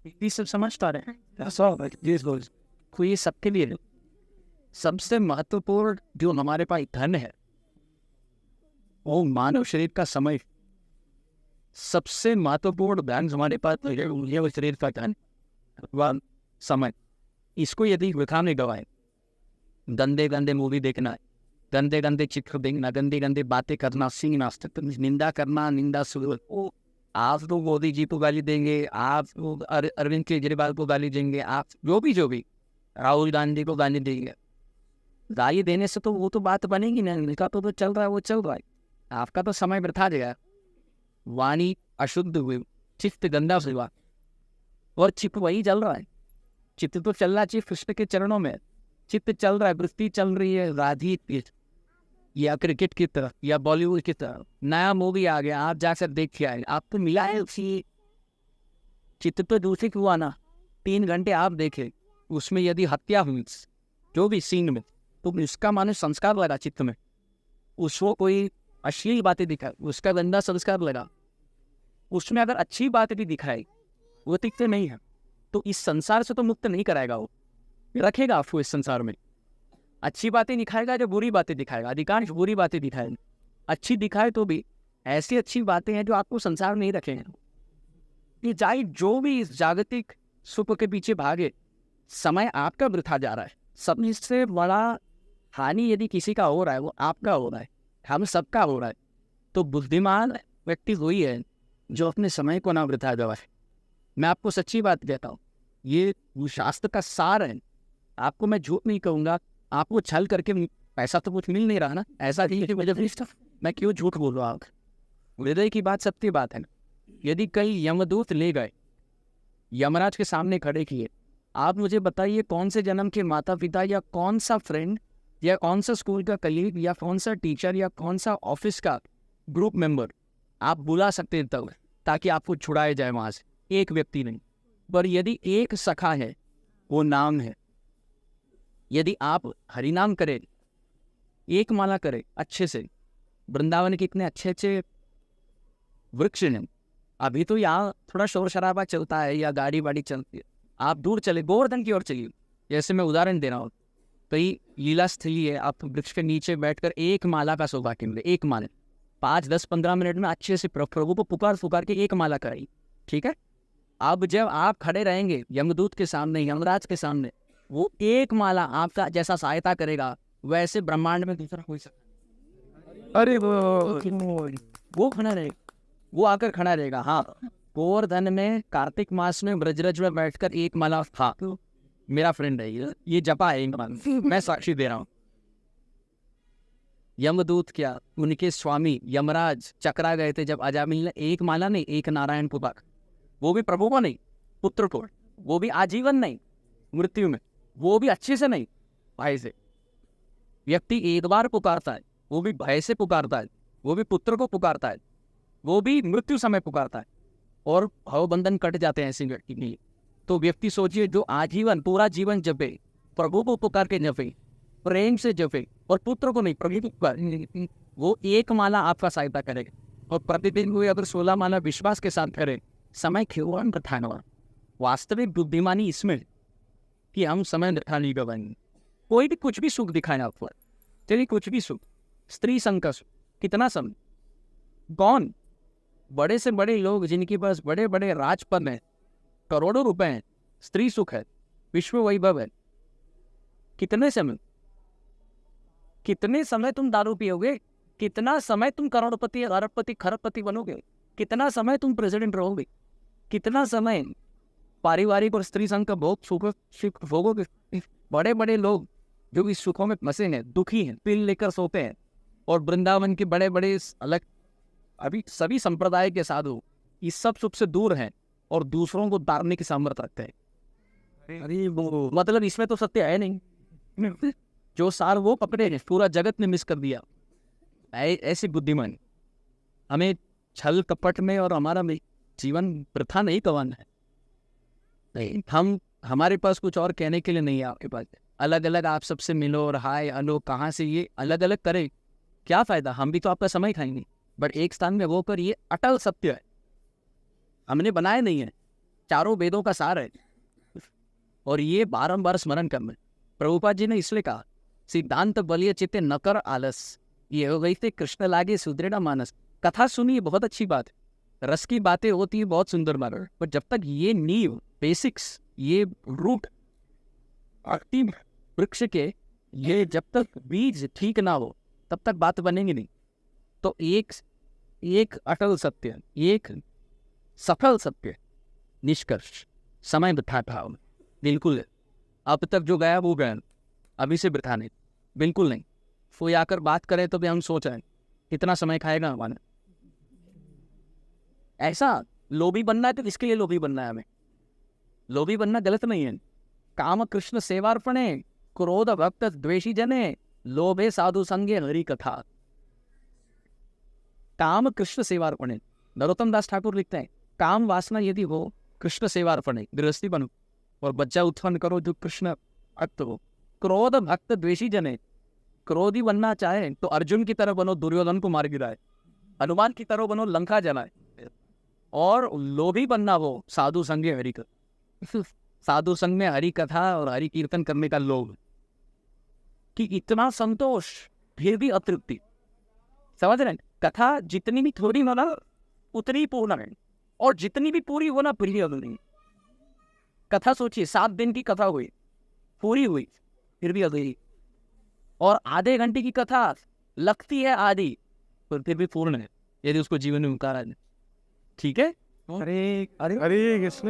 हिंदी सब समझ पा रहे हैं? तो ये सबके लिए है। सबसे महत्वपूर्ण जो हमारे पास धन है वो मानव शरीर का समय। सबसे महत्वपूर्ण धन हमारे पास है वो शरीर का धन व समय। इसको यदि वृथा में गवाए, गंदे गंदे मूवी देखना, गंदे गंदे चित्र देखना, गंदी गंदी बातें करना, सीखना, निंदा करना, निंदा सुन, आप तो मोदी जी को गाली देंगे, आप अरविंद केजरीवाल को गाली देंगे, आप जो भी राहुल गांधी को गाली देंगे। गाली देने से तो वो तो बात बनेगी ना, इनका तो चल रहा है, वो चल रहा है, आपका तो समय वृथा गया। वाणी अशुद्ध हुई, चित्त गंदा हुआ, और चित्त वही चल रहा है। चित्त तो चलना चाहिए कृष्ण के चरणों में। चित्त चल रहा है, वृत्ति चल रही है राधी या क्रिकेट की तरफ या बॉलीवुड की तरफ। नया मूवी आ गया, आप जाकर देख के आए, आपको मिला है उसी। चित्त तो दूसरी हुआ ना, 3 घंटे आप देखे, उसमें यदि हत्या हुई जो भी सीन में, तो उसका मानो संस्कार लगा चित्त में। उसको कोई अश्लील बातें दिखा, उसका गंदा संस्कार लगा। उसमें अगर अच्छी बात भी दिखाई, वो दिखते नहीं है, तो इस संसार से तो मुक्त नहीं कराएगा वो, रखेगा आपको इस संसार में। अच्छी बातें दिखाएगा जो बुरी बातें दिखाएगा, अधिकांश बुरी बातें दिखाएगा। अच्छी दिखाए तो भी ऐसी अच्छी बातें हैं जो आपको संसार में नहीं रखेंगे। ये चाहे जो भी इस जागतिक सुख के पीछे भागे, समय आपका वृथा जा रहा है। सबसे बड़ा हानि यदि किसी का हो रहा है वो आपका हो रहा है, हम सबका हो रहा है। तो बुद्धिमान व्यक्ति वही है जो अपने समय को ना वृथा गवाए। मैं आपको सच्ची बात कहता हूँ, ये शास्त्र का सार है। आपको मैं झूठ नहीं कहूँगा, आपको छल करके पैसा तो कुछ मिल नहीं रहा ना, ऐसा नहीं है, मैं क्यों झूठ बोल रहा हूँ। हृदय की बात सत्य बात है। यदि कई यमदूत ले गए, यमराज के सामने खड़े किए, आप मुझे बताइए कौन से जन्म के माता पिता या कौन सा फ्रेंड या कौन सा स्कूल का कलीग या कौन सा टीचर या कौन सा ऑफिस का ग्रुप मेंबर आप बुला सकते हैं तब ताकि आपको छुड़ाया जाए वहाँ से? एक व्यक्ति नहीं। पर यदि एक सखा है, वो नाम है। यदि आप हरिनाम करें, एक माला करें अच्छे से, वृंदावन के इतने अच्छे अच्छे वृक्ष हैं। अभी तो यहाँ थोड़ा शोर शराबा चलता है या गाड़ी वाड़ी चलती है, आप दूर चले, गोवर्धन की ओर चलिए। जैसे मैं उदाहरण दे रहा हूँ, कई लीला स्थली है, आप वृक्ष के नीचे बैठकर एक माला का सौभाग्य मिले। एक माला 5, 10, 15 मिनट में अच्छे से प्रभु को पुकार के एक माला कराई, ठीक है। अब जब आप खड़े रहेंगे यमदूत के सामने, यमराज के सामने, वो एक माला आपका जैसा सहायता करेगा वैसे ब्रह्मांड में दूसरा कोई सकता। अरे वो खड़ा रहेगा, वो आकर खड़ा रहेगा। हाँ, गोवर्धन में कार्तिक मास में ब्रजरज में बैठकर एक माला, हाँ मेरा फ्रेंड है ये जपा है एक माला, मैं साक्षी दे रहा हूँ। यमदूत क्या, उनके स्वामी यमराज चकरा गए थे जब अजामिल ने एक माला नहीं, एक नारायण को पाक, वो भी प्रभु को नहीं, पुत्र को, वो भी आजीवन नहीं, मृत्यु में, वो भी अच्छे से नहीं, भय से। व्यक्ति एक बार पुकारता है, वो भी भय से पुकारता है, वो भी पुत्र को पुकारता है, वो भी मृत्यु समय पुकारता है, और भवबंधन कट जाते हैं ऐसे व्यक्ति के लिए। तो व्यक्ति सोचिए जो आजीवन पूरा जीवन जपे, प्रभु को पुकार के जपे, प्रेम से जपे, और पुत्र को नहीं प्रभु को पुकार, वो एक माला आपका सहायता करेगा। और प्रतिदिन हुए अगर 16 माला विश्वास के साथ करें, समय खिलवाड़ कथाना। वास्तविक बुद्धिमानी इसमें कि हम समय रखा नहीं गवाएंगे। कोई भी कुछ भी सुख दिखाए आपको, चलिए कुछ भी सुख, स्त्री संग का सुख, कितना समय, कौन बड़े से बड़े लोग जिनके पास बड़े बड़े राजपद हैं, करोड़ों रुपए हैं, स्त्री सुख है, विश्व वैभव है, कितने समय तुम दारू पियोगे, कितना समय तुम करोड़पति अरबपति खरबपति बनोगे, कितना समय तुम प्रेसिडेंट रहोगे, कितना समय पारिवारिक और स्त्री संघ का भोग सुख भोगोगे। बड़े बड़े लोग जो इस सुखों में फंसे हैं, दुखी हैं, पिल लेकर सोते हैं, और वृंदावन के बड़े बड़े अलग अभी सभी संप्रदाय के साधु इस सब सुख से दूर हैं और दूसरों को तारने की सामर्थ्य रखते हैं। अरे वो मतलब इसमें तो सत्य है नहीं, जो सार वो पकड़े हैं, पूरा जगत ने मिस कर दिया। ऐसी बुद्धिमान हमें छल कपट में और हमारा जीवन वृथा नहीं गंवाना है। नहीं, हमारे पास कुछ और कहने के लिए नहीं है। आपके पास अलग अलग आप सबसे मिलो और हाय हेलो कहाँ से ये अलग अलग करें, क्या फायदा? हम भी तो आपका समय खाएंगे, बट एक स्थान में वो कर, ये अटल सत्य है, हमने बनाए नहीं है। चारों वेदों का सार है। और ये बारंबार स्मरण करना। प्रभुपाद जी ने इसलिए कहा, सिद्धांत बलिय चित्ते न कर आलस, ये हो गई थे कृष्ण लागे सुदृढ़ मानस। कथा सुनिए, बहुत अच्छी बात है, रस की बातें होती है, बहुत सुंदर बात है, पर जब तक ये नींव, बेसिक्स, ये रूट अंतिम वृक्ष के, ये जब तक बीज ठीक ना हो तब तक बात बनेगी नहीं। तो एक अटल सत्य, एक सफल सत्य, निष्कर्ष, समय बिठा था बिल्कुल। अब तक जो गया वो गया, अभी से बिठा नहीं, बिल्कुल नहीं। कोई आकर बात करे तो भी हम सोच रहे हैं कितना समय खाएगा हमारा। ऐसा लोभी बनना है तो किसके लिए लोभी बनना है? हमें लोभी बनना गलत नहीं है। काम कृष्ण सेवार्पणे, क्रोध भक्त द्वेषी जने, लोभे साधु संगे हरि कथा। काम कृष्ण सेवार्पणे, नरोत्तम दास ठाकुर लिखते हैं, काम वासना यदि हो कृष्ण सेवार्पणे, गृहस्थी बनो और बच्चा उत्पन्न करो जो कृष्ण भक्त हो। क्रोध भक्त द्वेषी जने, क्रोधी बनना चाहे तो अर्जुन की तरह बनो, दुर्योधन को मार गिराए, हनुमान की तरह बनो, लंका जलाए। और लोभी बनना हो साधु संगे हरि कथा, साधु संग में हरि कथा और हरि कीर्तन करने का लोभ, कि इतना संतोष फिर भी अतृप्ति। समझ रहे हैं? कथा जितनी भी थोड़ी हो ना उतनी ही पूर्ण है, और जितनी भी पूरी हो ना प्रिय नहीं। कथा सोचिए, 7 दिन की कथा हुई, पूरी हुई, फिर भी अधूरी। और आधे घंटे की कथा लगती है आधी, पर फिर भी पूर्ण है यदि उसको जीवन में उतारा है। ठीक है? हरे कृष्ण।